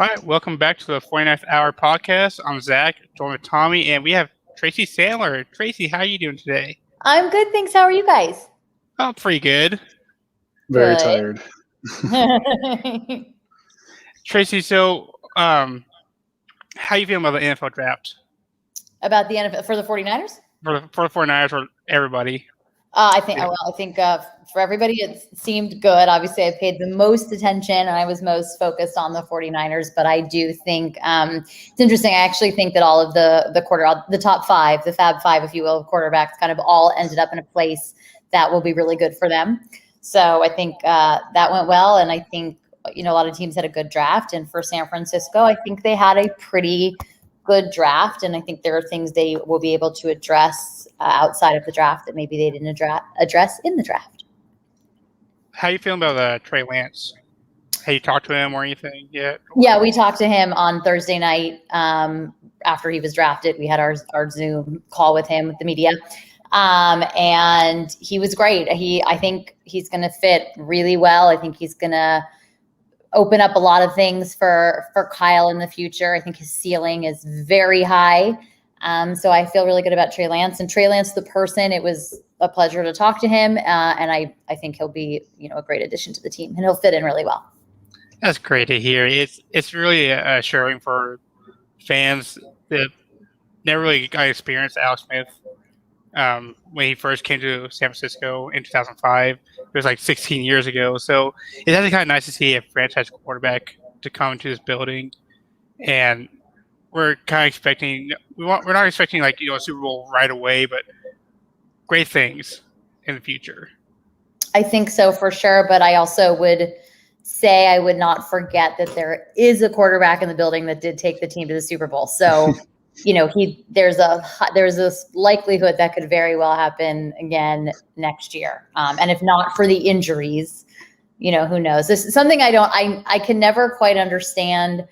All right, welcome back to the 49th Hour Podcast. I'm Zach, joined with Tommy, and we have Tracy Sandler. Tracy, how are you doing today? I'm good, thanks. How are you guys? Oh, pretty good. Very Good. tired. Tracy, so how you feeling about the NFL draft? About the NFL for the 49ers? For the 49ers or everybody? I think for everybody it seemed good. Obviously, I paid the most attention and I was most focused on the 49ers, but I do think it's interesting. I actually think that all of the top five, the Fab Five, if you will, of quarterbacks kind of all ended up in a place that will be really good for them. So I think that went well, and I think a lot of teams had a good draft. And for San Francisco, I think they had a pretty good draft, and I think there are things they will be able to address outside of the draft that maybe they didn't address in the draft. How you feeling about Trey Lance? Have you talked to him or anything yet? Yeah, we talked to him on Thursday night after he was drafted. We had our Zoom call with him, with the media. And he was great. I think he's going to fit really well. I think he's going to open up a lot of things for Kyle in the future. I think his ceiling is very high. So I feel really good about Trey Lance. And Trey Lance, the person, it was a pleasure to talk to him. And I think he'll be, a great addition to the team, and he'll fit in really well. That's great to hear. It's really a showing for fans that never really got to experience Alex Smith. When he first came to San Francisco in 2005, it was like 16 years ago. So it's actually kind of nice to see a franchise quarterback to come into this building, and we're kind of expecting we're not expecting a Super Bowl right away, but great things in the future. I think so for sure, but I also would say I would not forget that there is a quarterback in the building that did take the team to the Super Bowl. So. There's a likelihood that could very well happen again next year. And if not for the injuries, who knows? This is something I can never quite understand.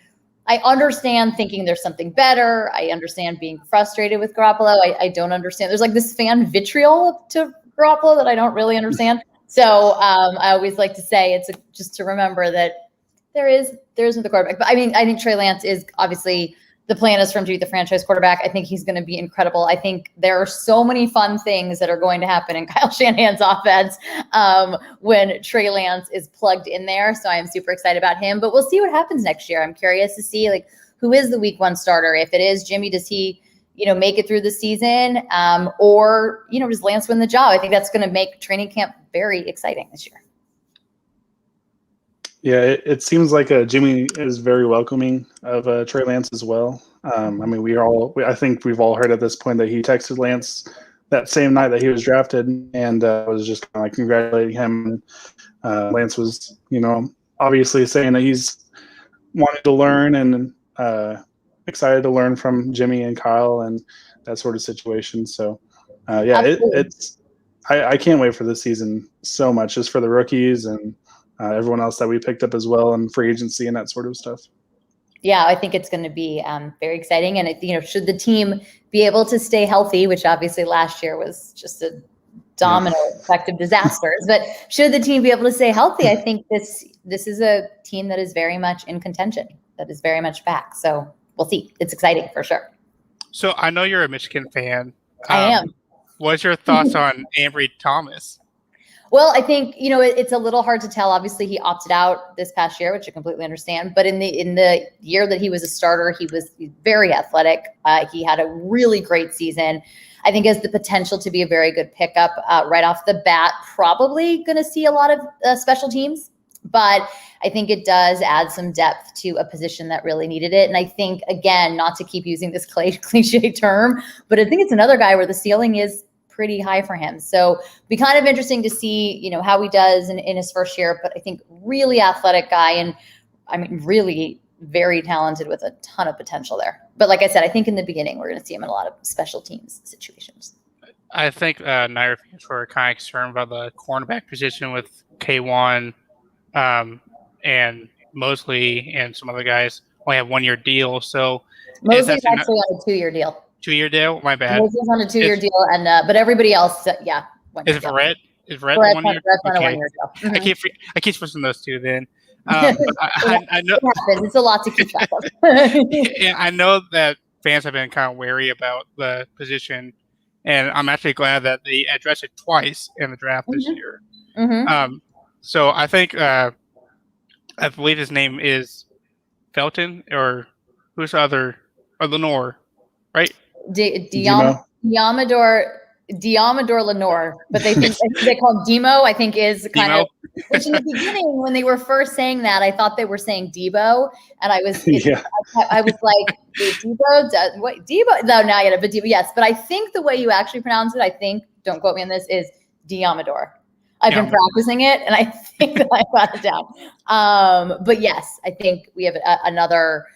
I understand thinking there's something better. I understand being frustrated with Garoppolo. I don't understand. There's this fan vitriol to Garoppolo that I don't really understand. So I always like to say it's just to remember that there isn't the quarterback. But I think Trey Lance is obviously. The plan is for him to be the franchise quarterback. I think he's going to be incredible. I think there are so many fun things that are going to happen in Kyle Shanahan's offense when Trey Lance is plugged in there. So I'm super excited about him. But we'll see what happens next year. I'm curious to see who is the week one starter. If it is Jimmy, does he make it through the season or does Lance win the job? I think that's going to make training camp very exciting this year. Yeah, it seems like Jimmy is very welcoming of Trey Lance as well. I think we've all heard at this point that he texted Lance that same night that he was drafted and was just kind of congratulating him. Lance was, obviously saying that he's wanted to learn and excited to learn from Jimmy and Kyle and that sort of situation. So, I can't wait for this season so much, just for the rookies and everyone else that we picked up as well, and free agency and that sort of stuff. Yeah, I think it's going to be very exciting. And, should the team be able to stay healthy, which obviously last year was just a domino effect of disasters, but should the team be able to stay healthy, I think this is a team that is very much in contention, that is very much back. So we'll see. It's exciting for sure. So I know you're a Michigan fan. I am. What's your thoughts on Ambry Thomas? Well, I think, it's a little hard to tell. Obviously, he opted out this past year, which I completely understand. But in the year that he was a starter, he was very athletic. He had a really great season. I think has the potential to be a very good pickup right off the bat. Probably going to see a lot of special teams. But I think it does add some depth to a position that really needed it. And I think, again, not to keep using this cliche term, but I think it's another guy where the ceiling is pretty high for him. So be kind of interesting to see, how he does in his first year, but I think really athletic guy and really very talented with a ton of potential there. But like I said, I think in the beginning, we're going to see him in a lot of special teams situations. I think Niner fans were kind of concerned about the cornerback position with K1 and Mosley and some other guys only have 1 year deal. So Mosley's actually on a 2-year deal. 2-year deal? My bad. Mosley's on a 2-year deal, and but everybody else, Is it Verrett? Is Verrett Brett's 1 year? on a 1-year deal. I keep switching those two then. But I know It happens. It's a lot to keep track of. I know that fans have been kind of wary about the position, and I'm actually glad that they addressed it twice in the draft this year. So I think I believe his name is Felton, or who's the other, or Lenore, right? Diamador Lenore, but they think they call him Demo. I think is kind Demo? of, which in the beginning when they were first saying that, I thought they were saying Debo, and I was I was like, Debo, what Debo? No, not yet, but Debo, yes. But I think the way you actually pronounce it, I think, don't quote me on this, is Diamador. I've been practicing it, and I think that I got it down. But yes, I think we have another,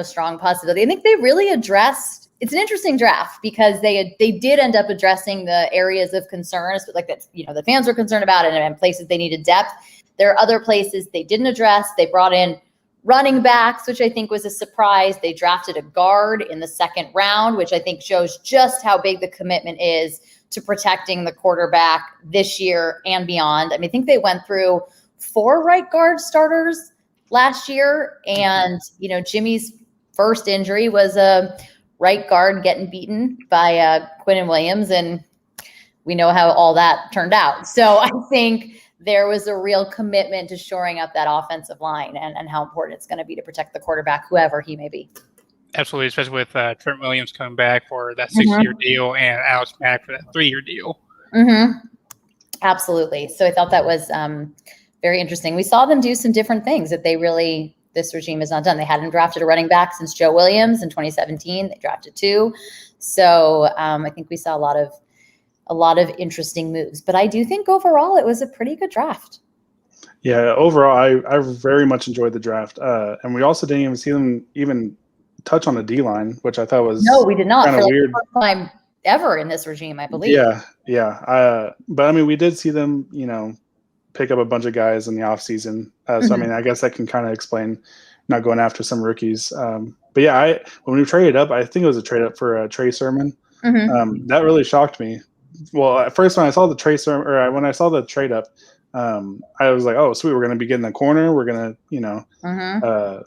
strong possibility. I think they really addressed. It's an interesting draft because they did end up addressing the areas of concern, like that, the fans were concerned about it, and places they needed depth. There are other places they didn't address. They brought in running backs, which I think was a surprise. They drafted a guard in the second round, which I think shows just how big the commitment is to protecting the quarterback this year and beyond. I mean, I think they went through 4 right guard starters last year, and Jimmy's first injury was a right guard getting beaten by Quinnen Williams, and we know how all that turned out. So I think there was a real commitment to shoring up that offensive line and how important it's going to be to protect the quarterback, whoever he may be. Absolutely, especially with Trent Williams coming back for that 6-year deal and Alex Mack for that 3-year deal. Absolutely. So I thought that was very interesting. We saw them do some different things that this regime has not done. They hadn't drafted a running back since Joe Williams in 2017. They drafted 2. So I think we saw a lot of interesting moves. But I do think overall it was a pretty good draft. Yeah, overall I very much enjoyed the draft. And we also didn't even see them even touch on the D-line, which I thought was no, we did not. Kind of weird. The first time ever in this regime, I believe. Yeah. But I mean, we did see them, pick up a bunch of guys in the offseason. So, I mean, I guess that can kind of explain not going after some rookies. But yeah, when we traded up, I think it was a trade up for Trey Sermon. That really shocked me. Well, at first when I saw the Trey Sermon, or when I saw the trade up, I was like, oh, sweet, we're going to be getting the corner. We're going to,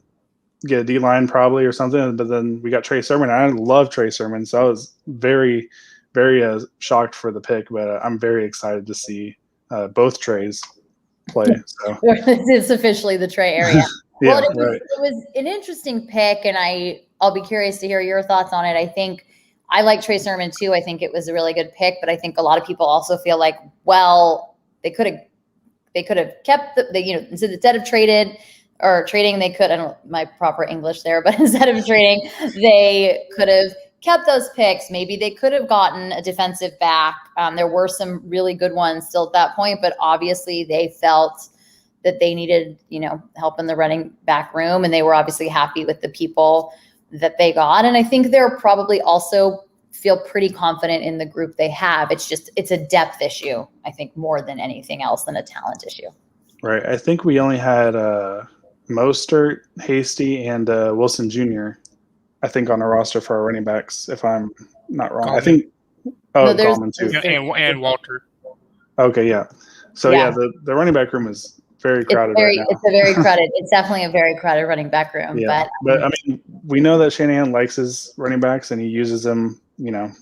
get a D-line probably or something. But then we got Trey Sermon. I love Trey Sermon. So I was very, very shocked for the pick. But I'm very excited to see both Treys play. So it's officially the Trey area. Yeah, it was an interesting pick, and I'll be curious to hear your thoughts on it. I think I like Trey Sermon too. I think it was a really good pick, but I think a lot of people also feel like, well, they could have kept instead of trading, they could, I don't know my proper English there, but instead of trading, they could have kept those picks. Maybe they could have gotten a defensive back. There were some really good ones still at that point, but obviously they felt that they needed, help in the running back room, and they were obviously happy with the people that they got. And I think they're probably also feel pretty confident in the group they have. It's a depth issue, I think, more than anything else than a talent issue. Right. I think we only had Mostert, Hasty, and Wilson Jr., I think, on the roster for our running backs, if I'm not wrong. Gallman. I think Gallman too. And Walter. Okay, yeah. So yeah, the running back room is very crowded right now. It's definitely a very crowded running back room. Yeah. But I mean, we know that Shanahan likes his running backs and he uses them,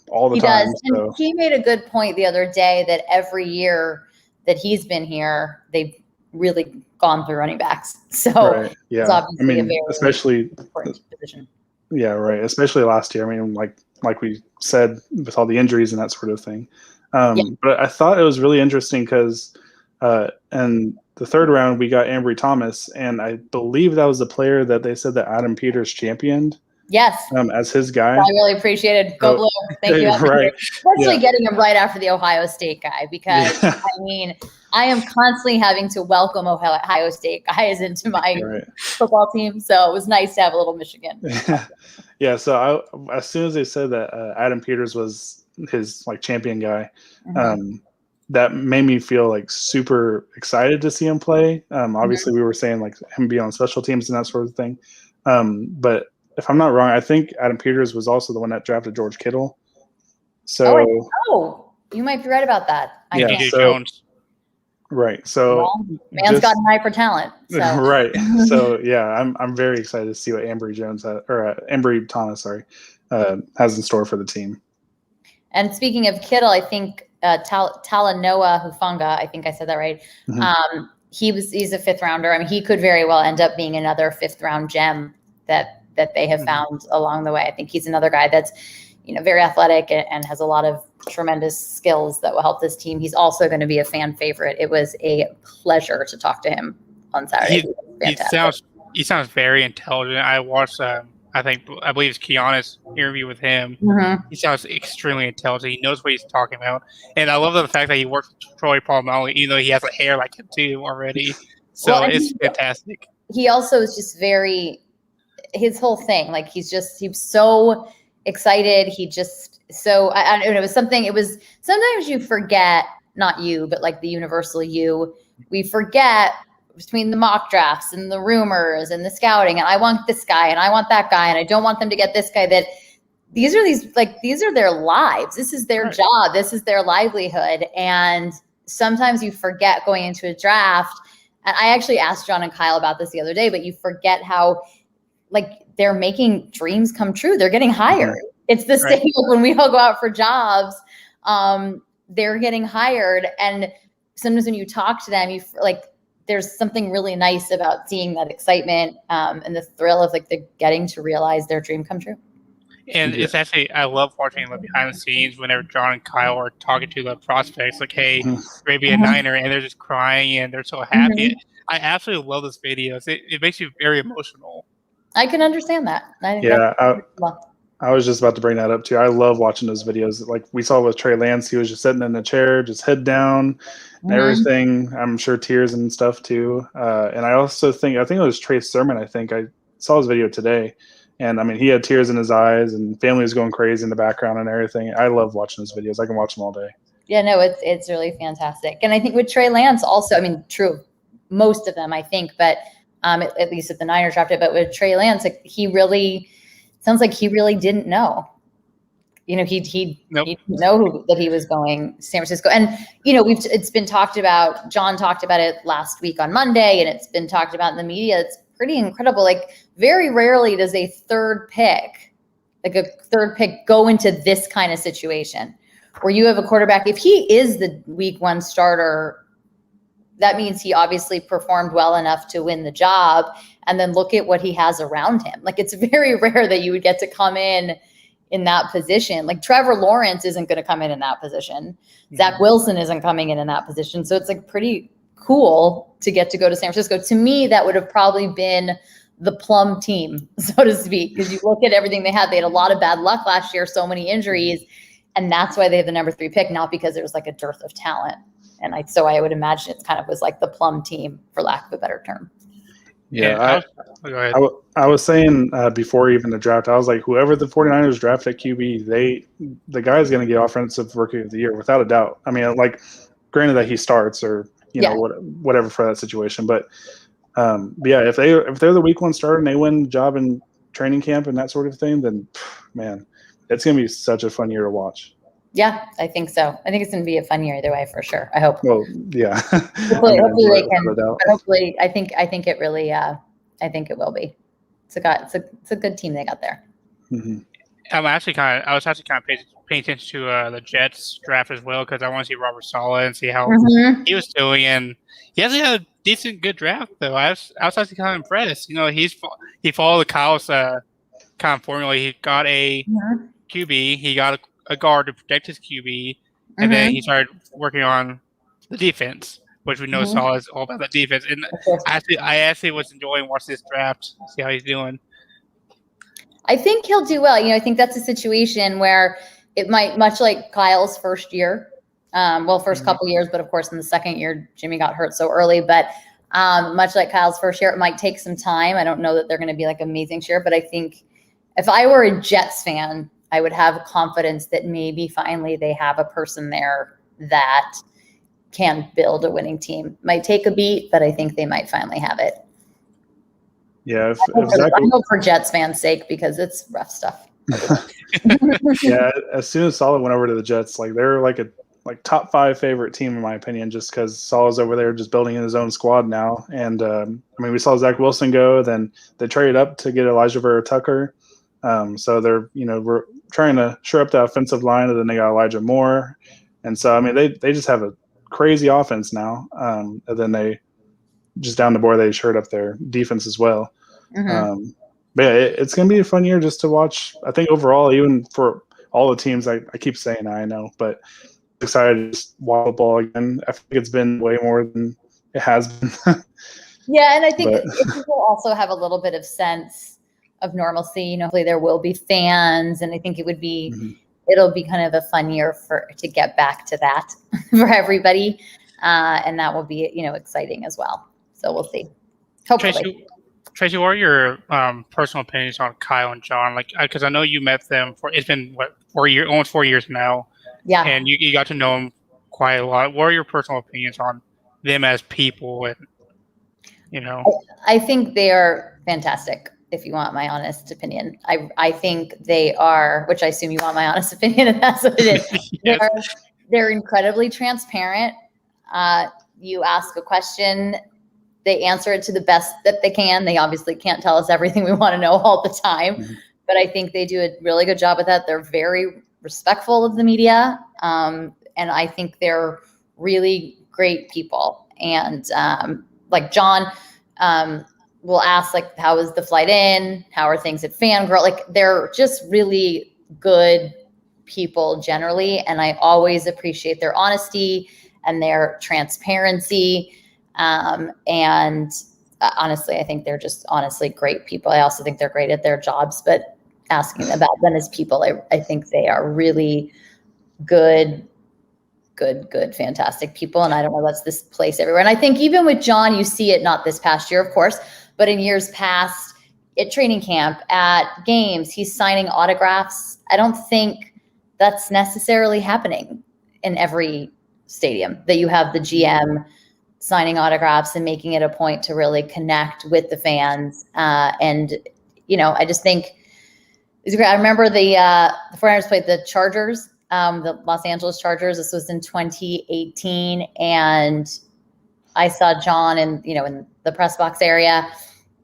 all the time. He does. And he made a good point the other day that every year that he's been here, they've really gone through running backs. So it's obviously a very important position. Yeah, right. Especially last year. I mean, like we said, with all the injuries and that sort of thing. But I thought it was really interesting because in the third round, we got Ambry Thomas, and I believe that was the player that they said that Adam Peters championed. Yes. As his guy. I really appreciate it. Go Blue. Thank you. Right. Especially getting him right after the Ohio State guy, because I mean, I am constantly having to welcome Ohio State guys into my football team. So it was nice to have a little Michigan. Yeah. So as soon as they said that Adam Peters was his champion guy, that made me feel super excited to see him play. Obviously we were saying him be on special teams and that sort of thing. But if I'm not wrong, I think Adam Peters was also the one that drafted George Kittle. So you might be right about that. DJ Jones. Right. So Well, man's got an eye for talent. So. Right. So yeah, I'm very excited to see what Ambry Ambry Thomas, has in store for the team. And speaking of Kittle, I think Talanoa Hufanga, I think I said that right. Mm-hmm. He's a 5th rounder. I mean, he could very well end up being another 5th round gem that they have found along the way. I think he's another guy that's, very athletic and has a lot of tremendous skills that will help this team. He's also going to be a fan favorite. It was a pleasure to talk to him on Saturday. He sounds very intelligent. I watched, I believe it's Keanu's interview with him. Mm-hmm. He sounds extremely intelligent. He knows what he's talking about. And I love the fact that he works with Troy Polamalu, even though he has hair like him too already. So it's fantastic. He also is just his whole thing, like he was so excited. He just I don't know. It was sometimes you forget, not you, but like the universal you. We forget between the mock drafts and the rumors and the scouting, and I want this guy and I want that guy and I don't want them to get this guy, that these are their lives. This is their job. This is their livelihood. And sometimes you forget going into a draft. And I actually asked John and Kyle about this the other day, but you forget how they're making dreams come true. They're getting hired. Mm-hmm. It's the same when we all go out for jobs. They're getting hired. And sometimes when you talk to them, there's something really nice about seeing that excitement and the thrill of they're getting to realize their dream come true. And it's actually, I love watching behind the scenes whenever John and Kyle are talking to the prospects, hey, maybe a Niner, and they're just crying and they're so happy. Mm-hmm. I absolutely love those videos. It makes you very emotional. I can understand that. I was just about to bring that up too. I love watching those videos. Like we saw with Trey Lance, he was just sitting in a chair, just head down, and everything. I'm sure tears and stuff too. And I also think it was Trey Sermon. I think I saw his video today, and I mean he had tears in his eyes, and family was going crazy in the background and everything. I love watching those videos. I can watch them all day. Yeah, no, it's really fantastic. And I think with Trey Lance also, I mean, true, most of them I think, but. At least at the Niners drafted, but with Trey Lance, sounds like he really didn't know. He didn't know that he was going to San Francisco. And, it's been talked about, John talked about it last week on Monday, and it's been talked about in the media. It's pretty incredible. Very rarely does a third pick go into this kind of situation where you have a quarterback. If he is the week 1 starter, that means he obviously performed well enough to win the job. And then look at what he has around him. It's very rare that you would get to come in that position. Trevor Lawrence isn't going to come in that position. Mm-hmm. Zach Wilson isn't coming in that position. So it's pretty cool to get to go to San Francisco. To me, that would have probably been the plum team, so to speak, because you look at everything they had. They had a lot of bad luck last year, so many injuries. And that's why they have the number 3 pick, not because there's a dearth of talent. And so I would imagine it kind of was the plum team, for lack of a better term. Yeah, I was saying before even the draft, I was like, whoever the 49ers draft at QB, the guy's going to get offensive rookie of the year without a doubt. I mean, granted that he starts or whatever for that situation, but yeah, if they're the week 1 starter and they win the job in training camp and that sort of thing, then man, it's going to be such a fun year to watch. Yeah, I think so. I think it's going to be a fun year either way, for sure. I hope. Well, yeah. Hopefully they can. But hopefully, I think it really. I think it will be. It's a good team they got there. Mm-hmm. I was actually kind of paying attention to the Jets draft as well, because I want to see Robert Saleh and see how he was doing, and he has a good draft though. I was actually kind of impressed. He followed the Kyle's kind of formula. He got a QB. He got a guard to protect his QB, and then he started working on the defense, which we know Saul is all about the defense. And I actually was enjoying watching this draft, see how he's doing. I think he'll do well. I think that's a situation where it might, much like Kyle's first year, first couple years, but of course in the second year, Jimmy got hurt so early, but much like Kyle's first year, it might take some time. I don't know that they're going to be amazing this year, but I think if I were a Jets fan, I would have confidence that maybe finally they have a person there that can build a winning team. Might take a beat, but I think they might finally have it. Yeah, I hope for Jets fans' sake, because it's rough stuff. Yeah, as soon as Saleh went over to the Jets, they were like top 5 favorite team in my opinion, just because Saul's over there just building his own squad now. And I mean, we saw Zach Wilson go, then they traded up to get Elijah Vera-Tucker. So they're, we're trying to shore up the offensive line, and then they got Elijah Moore. And so, I mean, they just have a crazy offense now. And then they just down the board, they shored up their defense as well. Mm-hmm. But yeah, it's going to be a fun year just to watch. I think overall, even for all the teams, I keep saying I know, but excited to just watch football again. I think it's been way more than it has been. Yeah, and I think people also have a little bit of sense of normalcy. Hopefully there will be fans, and I think it would be it'll be kind of a fun year to get back to that for everybody, and that will be exciting as well. So we'll see. Hopefully. Tracy, what are your personal opinions on Kyle and John? Like, because I know you met them it's been almost 4 years now. Yeah. And you got to know them quite a lot. What are your personal opinions on them as people? And I think they are fantastic. If you want my honest opinion, I think they are, which I assume you want my honest opinion, and that's what it is. Yes. They're incredibly transparent. You ask a question, they answer it to the best that they can. They obviously can't tell us everything we want to know all the time, but I think they do a really good job with that. They're very respectful of the media, and I think they're really great people. And like John will ask, like, how was the flight in? How are things at Fangirl? Like, they're just really good people generally, and I always appreciate their honesty and their transparency. And honestly, I think they're just honestly great people. I also think they're great at their jobs, but asking about them as people, I think they are really good, fantastic people. And I don't know, that's this place everywhere. And I think even with John, you see it, not this past year, of course, but in years past, at training camp, at games, he's signing autographs. I don't think that's necessarily happening in every stadium, that you have the GM signing autographs and making it a point to really connect with the fans. And, I just think it's great. I remember the 49ers played the Chargers, the Los Angeles Chargers. This was in 2018. And I saw John in the press box area,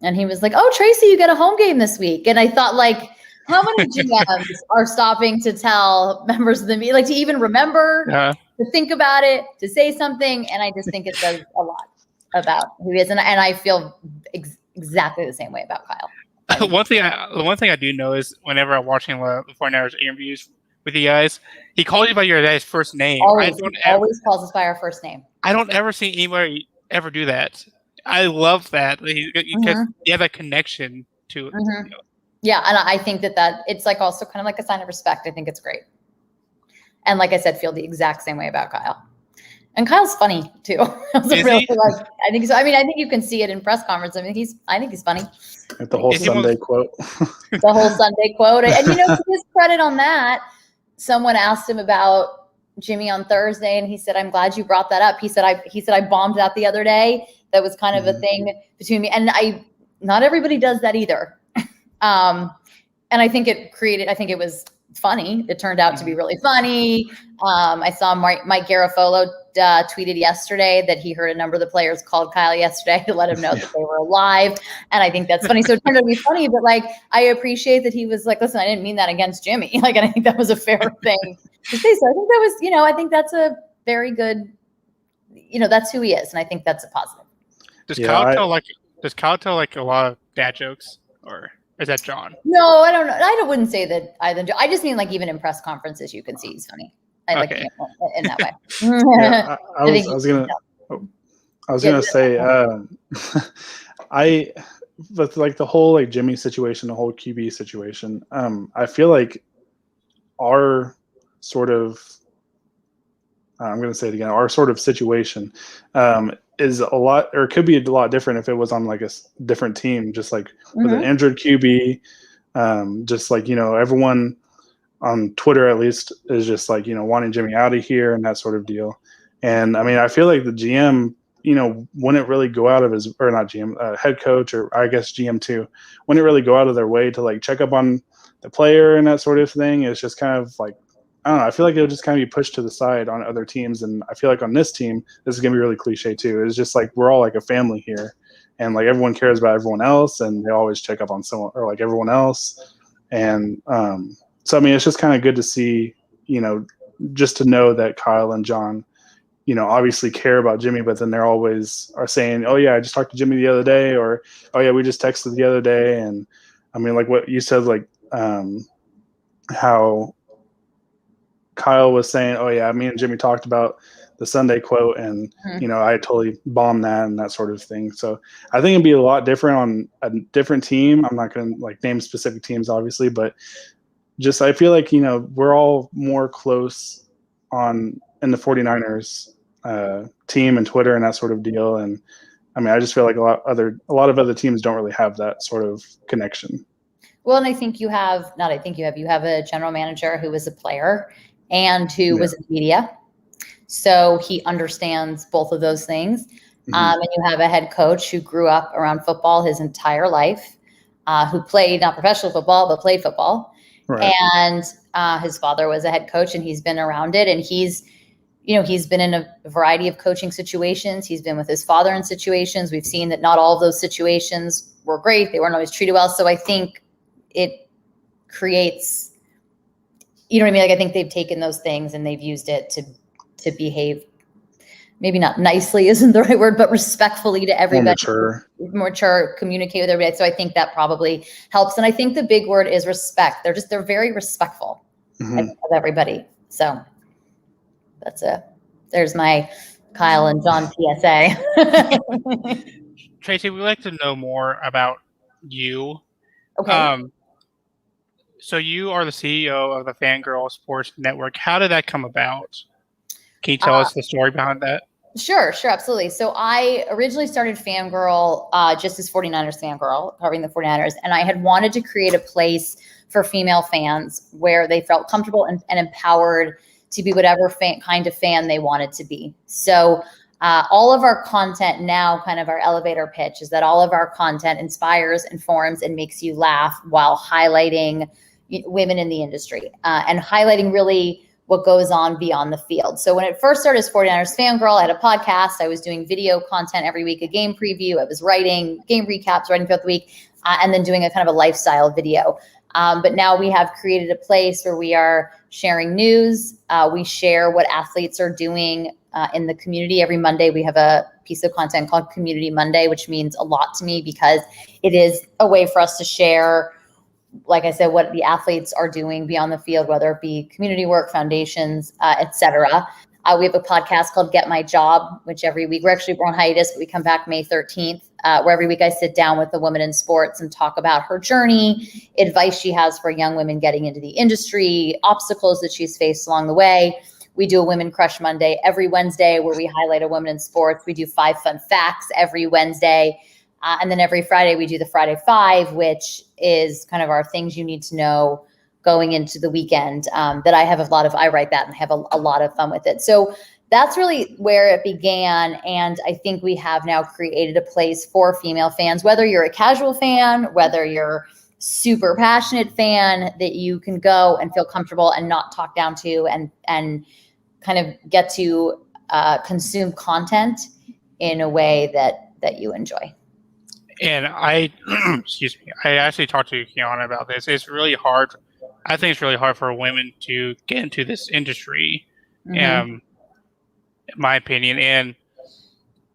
and he was like, "Oh, Tracy, you got a home game this week." And I thought, like, how many GMs are stopping to tell members of the media, like, to even remember, to think about it, to say something? And I just think it says a lot about who he is. And I feel exactly the same way about Kyle. One thing I do know is whenever I'm watching the 49ers interviews with you guys, he calls you by your guys' first name. Always calls us by our first name. I don't ever see anybody ever do that. I love that because you have a connection to it. Yeah, and I think that it's like also kind of like a sign of respect. I think it's great. And like I said, feel the exact same way about Kyle. And Kyle's funny too. I think so. I mean, I think you can see it in press conference. I think he's funny. The whole Sunday quote. The whole Sunday quote. And to his credit on that, someone asked him about Jimmy on Thursday, and he said, "I'm glad you brought that up." He said, I bombed that the other day. That was kind of a thing between me. And not everybody does that either. And I think it was funny. It turned out to be really funny. I saw Mike Garafolo tweeted yesterday that he heard a number of the players called Kyle yesterday to let him know that they were alive. And I think that's funny. So it turned out to be funny, but like, I appreciate that he was like, "Listen, I didn't mean that against Jimmy." Like, and I think that was a fair thing to say. So I think that was, I think that's a very good, that's who he is. And I think that's a positive. Does Kyle tell like a lot of dad jokes, or is that John? No, I don't know. I wouldn't say that either. I just mean, like, even in press conferences, you can see he's funny. I like him in that way. Yeah, I was gonna say, but like the whole like Jimmy situation, the whole QB situation. I feel like our sort of, I'm gonna say it again, our sort of situation, is a lot, or could be a lot different if it was on like a different team, just like with an injured QB. Just like, everyone on Twitter at least is just like, wanting Jimmy out of here and that sort of deal. And I mean, I feel like the GM, wouldn't really go out of his, or not GM, head coach, or I guess GM too, wouldn't really go out of their way to like check up on the player and that sort of thing. It's just kind of like I don't know. I feel like it'll just kind of be pushed to the side on other teams, and I feel like on this team, this is gonna be really cliche too. It's just like we're all like a family here, and like everyone cares about everyone else, and they always check up on someone or like everyone else, and so I mean, it's just kind of good to see, just to know that Kyle and John, obviously care about Jimmy, but then they're always are saying, "Oh yeah, I just talked to Jimmy the other day," or "Oh yeah, we just texted the other day," and I mean, like what you said, like how Kyle was saying, "Oh yeah, me and Jimmy talked about the Sunday quote, and I totally bombed that and that sort of thing." So I think it'd be a lot different on a different team. I'm not going to like name specific teams, obviously, but just I feel like we're all more close in the 49ers team and Twitter and that sort of deal. And I mean, I just feel like a lot of other teams don't really have that sort of connection. Well, and I think you have a general manager who is a player and who was in media. So he understands both of those things. And you have a head coach who grew up around football his entire life, who played not professional football, but played football. Right. And his father was a head coach, and he's been around it. And he's been in a variety of coaching situations. He's been with his father in situations. We've seen that not all of those situations were great. They weren't always treated well. So I think it creates, you know what I mean? Like, I think they've taken those things and they've used it to behave, maybe not nicely isn't the right word, but respectfully to everybody. More mature, communicate with everybody. So I think that probably helps. And I think the big word is respect. They're very respectful of everybody. So there's my Kyle and John PSA. Tracy, we'd like to know more about you. Okay. So you are the CEO of the Fangirl Sports Network. How did that come about? Can you tell us the story behind that? Sure, absolutely. So I originally started Fangirl just as 49ers Fangirl, covering the 49ers. And I had wanted to create a place for female fans where they felt comfortable and empowered to be whatever kind of fan they wanted to be. So all of our content now, kind of our elevator pitch, is that all of our content inspires, informs, and makes you laugh while highlighting women in the industry and highlighting really what goes on beyond the field. So when it first started as 49ers Fangirl, I had a podcast. I was doing video content every week, a game preview. I was writing game recaps, writing throughout the week, and then doing a kind of a lifestyle video. But now we have created a place where we are sharing news. We share what athletes are doing in the community. Every Monday, we have a piece of content called Community Monday, which means a lot to me because it is a way for us to share, like I said, what the athletes are doing beyond the field, whether it be community work, foundations, et cetera. We have a podcast called Get My Job, which every week, we're on hiatus, but we come back May 13th, where every week I sit down with a woman in sports and talk about her journey, advice she has for young women getting into the industry, obstacles that she's faced along the way. We do a Women Crush Monday every Wednesday where we highlight a woman in sports. We do 5 fun facts every Wednesday. And then every Friday we do the Friday 5, which is kind of our things you need to know going into the weekend, that I write that and have a lot of fun with it. So that's really where it began. And I think we have now created a place for female fans, whether you're a casual fan, whether you're super passionate fan, that you can go and feel comfortable and not talk down to and kind of get to consume content in a way that you enjoy. And I actually talked to Kiana about this. It's really hard. I think it's really hard for women to get into this industry, in my opinion. And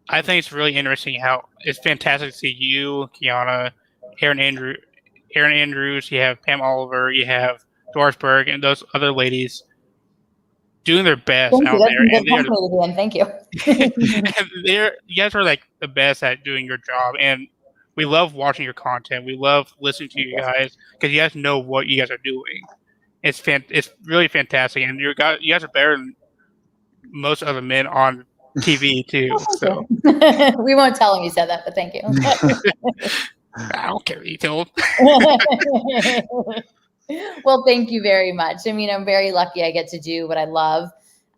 I think it's really interesting how it's fantastic to see you, Kiana, Aaron Andrews, you have Pam Oliver, you have Doris Berg, and those other ladies doing their best out there. Thank you. You guys are like the best at doing your job, and we love watching your content. We love listening to you guys because you guys know what you guys are doing. It's really fantastic, and you guys are better than most other men on TV too. So we won't tell him you said that, but thank you. I don't care what you tell him. Well, thank you very much. I mean, I'm very lucky I get to do what I love,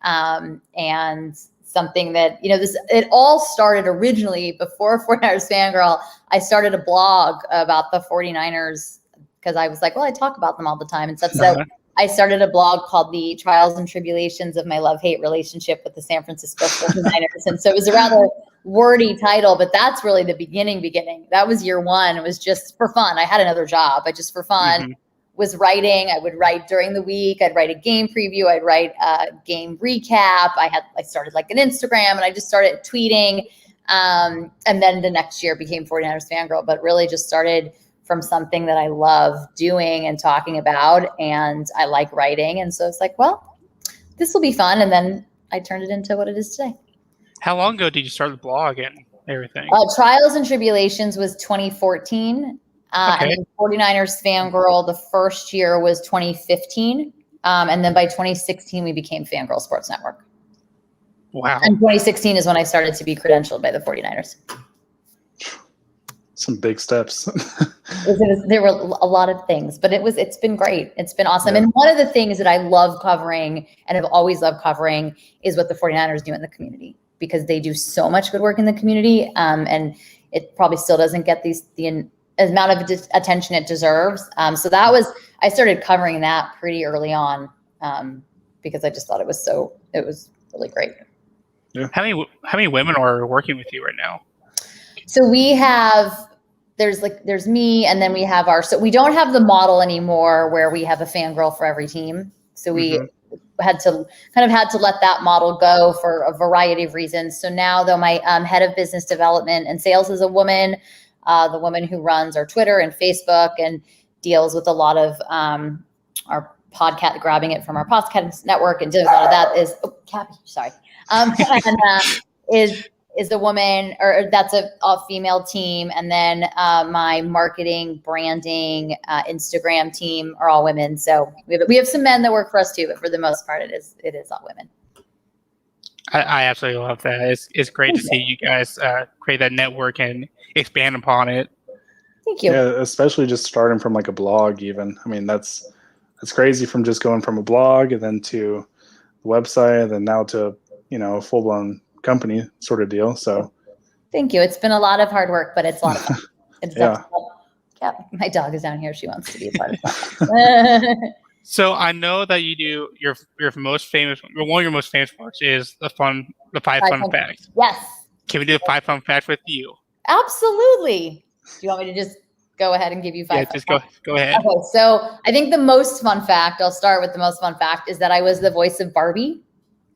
and something that, it all started originally before 49ers Fangirl. I started a blog about the 49ers because I was like, well, I talk about them all the time and stuff. So I started a blog called The Trials and Tribulations of My Love-Hate Relationship with the San Francisco 49ers. And so it was a rather wordy title, but that's really the beginning. That was year one. It was just for fun. I had another job, but just for fun was writing. I would write during the week. I'd write a game preview. I'd write a game recap. I started like an Instagram, and I just started tweeting. And then the next year became 49ers Fangirl, but really just started from something that I love doing and talking about, and I like writing. And so it's like, well, this will be fun. And then I turned it into what it is today. How long ago did you start the blog and everything? Trials and Tribulations was 2014. And then 49ers Fangirl, the first year was 2015. And then by 2016, we became Fangirl Sports Network. Wow. And 2016 is when I started to be credentialed by the 49ers. Some big steps. There were a lot of things, but it's been great. It's been awesome. Yeah. And one of the things that I love covering and have always loved covering is what the 49ers do in the community, because they do so much good work in the community. And it probably still doesn't get the amount of attention it deserves. So I started covering that pretty early on because I just thought it was really great. Yeah. How many women are working with you right now? So there's me, and then we have so we don't have the model anymore where we have a fangirl for every team. So we had to let that model go for a variety of reasons. So now, though, my head of business development and sales is a woman, the woman who runs our Twitter and Facebook and deals with a lot of our podcast, grabbing it from our podcast network and doing a lot of that is Cappy, sorry. Is the woman, or that's a female team. And then my marketing, branding, Instagram team are all women. So we have some men that work for us too, but for the most part, it is all women. I absolutely love that. It's great to see you guys create that network and expand upon it. Thank you. Yeah, especially just starting from like a blog even. I mean, that's crazy, from just going from a blog and then to the website and then now to, a full-blown company sort of deal. So thank you. It's been a lot of hard work, but it's a lot of fun. Yeah. My dog is down here. She wants to be a part of that. So I know that you do your most famous, one of your most famous parts is the 5 fun facts. Yes. Can we do 5 fun facts with you? Absolutely. Do you want me to just go ahead and give you 5? Yeah, just go ahead. Okay, so I think the most fun fact, I'll start with the most fun fact, is that I was the voice of Barbie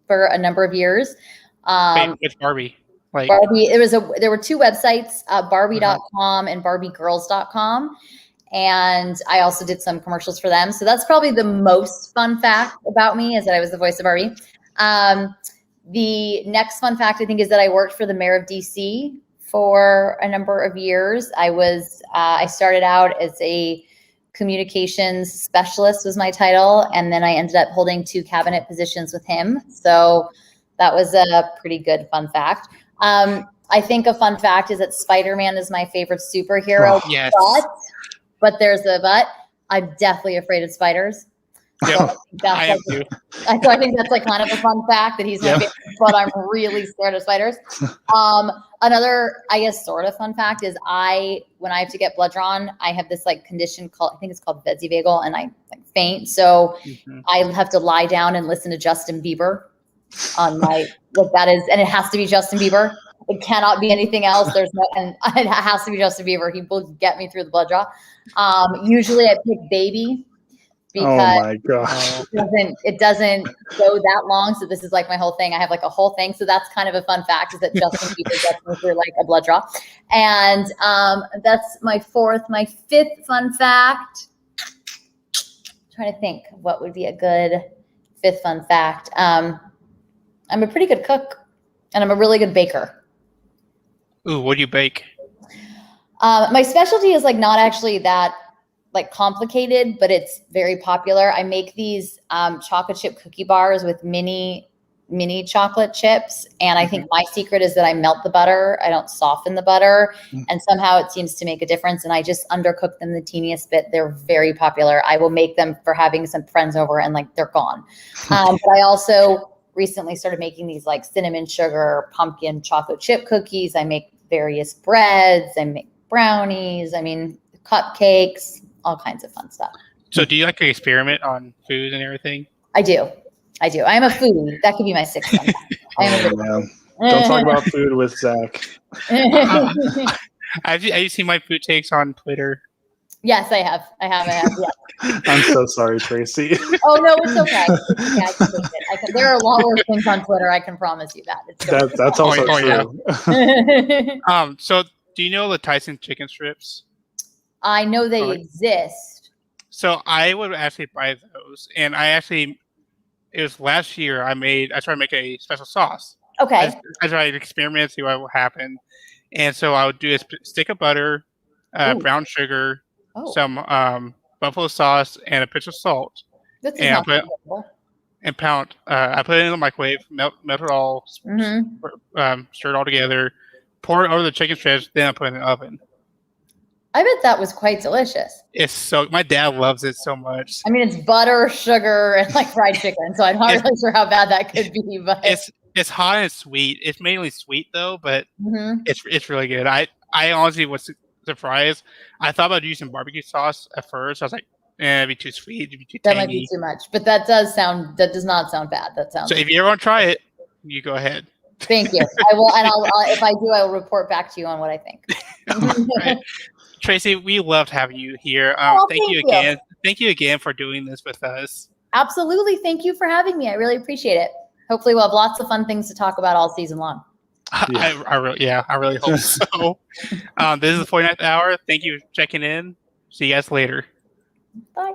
for a number of years. Wait, with Barbie. Like Barbie, there were 2 websites, Barbie.com and BarbieGirls.com. And I also did some commercials for them. So that's probably the most fun fact about me, is that I was the voice of Barbie. The next fun fact, I think, is that I worked for the mayor of DC for a number of years. I started out as a communications specialist was my title. And then I ended up holding 2 cabinet positions with him. So that was a pretty good fun fact. I think a fun fact is that Spider-Man is my favorite superhero. Oh, yes. But there's a but. I'm definitely afraid of spiders. Yep. So I am too. So I think that's like kind of a fun fact that he's my favorite, but I'm really scared of spiders. Another, I guess, sort of fun fact is when I have to get blood drawn, I have this like condition called, I think it's called Bedsy-Vagal, and I like faint. So I have to lie down and listen to Justin Bieber on my, what that is. And it has to be Justin Bieber. It cannot be anything else. And it has to be Justin Bieber. He will get me through the blood draw. Usually I pick Baby because oh my gosh. it doesn't go that long. So this is like my whole thing. I have like a whole thing. So that's kind of a fun fact, is that Justin Bieber gets me through like a blood draw. And that's my 4th. My 5th fun fact, I'm trying to think what would be a good 5th fun fact. I'm a pretty good cook, and I'm a really good baker. Ooh, what do you bake? My specialty is like not actually that like complicated, but it's very popular. I make these chocolate chip cookie bars with mini chocolate chips. And I think my secret is that I melt the butter. I don't soften the butter. And somehow it seems to make a difference. And I just undercook them the teeniest bit. They're very popular. I will make them for having some friends over, and like they're gone. But I also recently started making these like cinnamon sugar, pumpkin chocolate chip cookies. I make various breads. I make brownies. I mean, cupcakes, all kinds of fun stuff. So do you like to experiment on food and everything? I do. I am a foodie. That could be my sixth one. Oh man, don't talk about food with Zach. Have you seen my food takes on Twitter? Yes, I have. Yeah. I'm so sorry, Tracy. Oh no, it's okay. I can take it. There are a lot worse things on Twitter. I can promise you that. That's also true. Yeah. So do you know the Tyson chicken strips? I know they exist. So I would actually buy those, and it was last year I tried to make a special sauce. Okay. I tried to experiment, see what will happen, and so I would do a stick of butter, brown sugar, some buffalo sauce, and a pinch of salt. That's and I put it in the microwave, melt it all, stir it all together, pour it over the chicken strips, then I put it in the oven. I bet that was quite delicious. My dad loves it so much. I mean, it's butter, sugar, and like fried chicken, so I'm not really sure how bad that could be. But it's hot and sweet. It's mainly sweet though, but it's really good. I honestly was surprised. I thought about using barbecue sauce at first. I was like, it'd be too sweet, it'd be too tangy. That might be too much, but that does not sound bad. That sounds. So if you ever want to try it, you go ahead. Thank you. I will, and if I do, I will report back to you on what I think. Right. Tracy, we loved having you here. Thank you again. Thank you again for doing this with us. Absolutely. Thank you for having me. I really appreciate it. Hopefully we'll have lots of fun things to talk about all season long. I really hope so. This is the 49th hour. Thank you for checking in. See you guys later. Bye.